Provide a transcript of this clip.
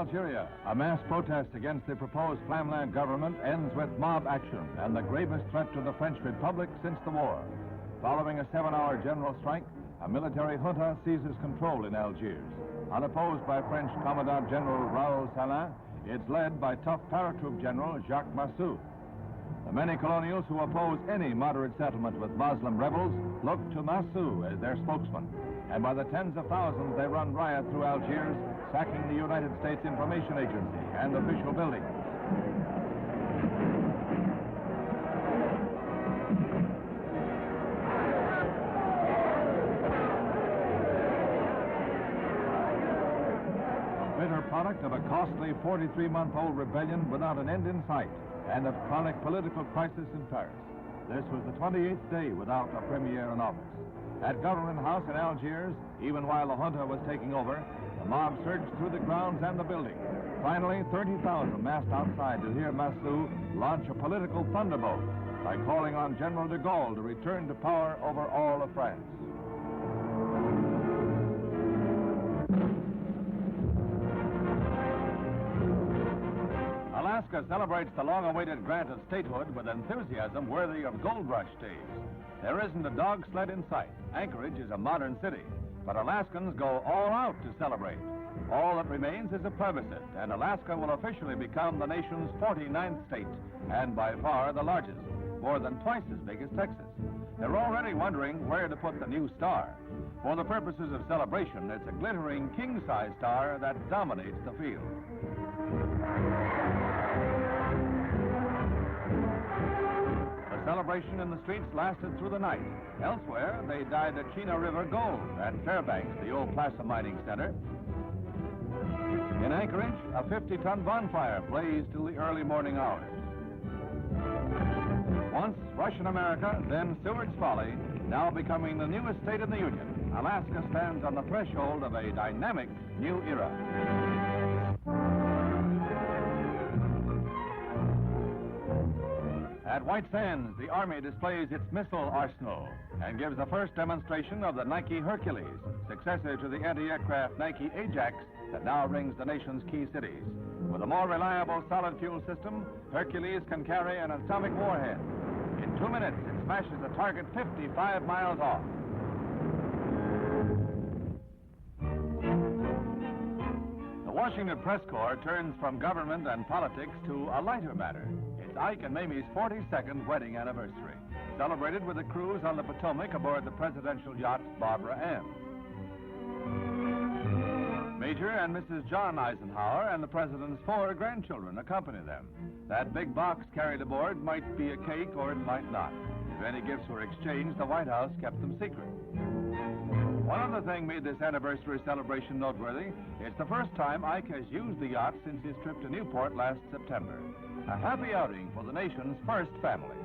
Algeria, a mass protest against the proposed Pflimin government ends with mob action and the gravest threat to the French Republic since the war. Following a 7-hour general strike, a military junta seizes control in Algiers. Unopposed by French Commandant General Raoul Salin, it's led by tough paratroop General Jacques Massu. The many colonials who oppose any moderate settlement with Muslim rebels look to Massu as their spokesman. And by the tens of thousands, they run riot through Algiers, sacking the United States Information Agency and official buildings. A bitter product of a costly 43-month-old rebellion without an end in sight and of chronic political crisis in Paris. This was the 28th day without a premier in office. At Government House in Algiers, even while the junta was taking over, the mob surged through the grounds and the building. Finally, 30,000 massed outside to hear Massu launch a political thunderbolt by calling on General De Gaulle to return to power over all of France. Alaska celebrates the long-awaited grant of statehood with enthusiasm worthy of gold rush days. There isn't a dog sled in sight. Anchorage is a modern city, but Alaskans go all out to celebrate. All that remains is a plebiscite, and Alaska will officially become the nation's 49th state, and by far the largest, more than twice as big as Texas. They're already wondering where to put the new star. For the purposes of celebration, it's a glittering king-size star that dominates the field. The celebration in the streets lasted through the night. Elsewhere, they dyed the Chena River gold at Fairbanks, the old placer mining center. In Anchorage, a 50-ton bonfire blazed till the early morning hours. Once Russian America, then Seward's Folly, now becoming the newest state in the Union, Alaska stands on the threshold of a dynamic new era. At White Sands, the Army displays its missile arsenal and gives the first demonstration of the Nike Hercules, successor to the anti-aircraft Nike Ajax that now rings the nation's key cities. With a more reliable solid fuel system, Hercules can carry an atomic warhead. In 2 minutes, it smashes a target 55 miles off. The Washington Press Corps turns from government and politics to a lighter matter. It's Ike and Mamie's 42nd wedding anniversary, celebrated with a cruise on the Potomac aboard the presidential yacht Barbara M. Major and Mrs. John Eisenhower and the president's 4 grandchildren accompany them. That big box carried aboard might be a cake or it might not. If any gifts were exchanged, the White House kept them secret. One other thing made this anniversary celebration noteworthy. It's the first time Ike has used the yacht since his trip to Newport last September. A happy outing for the nation's first family.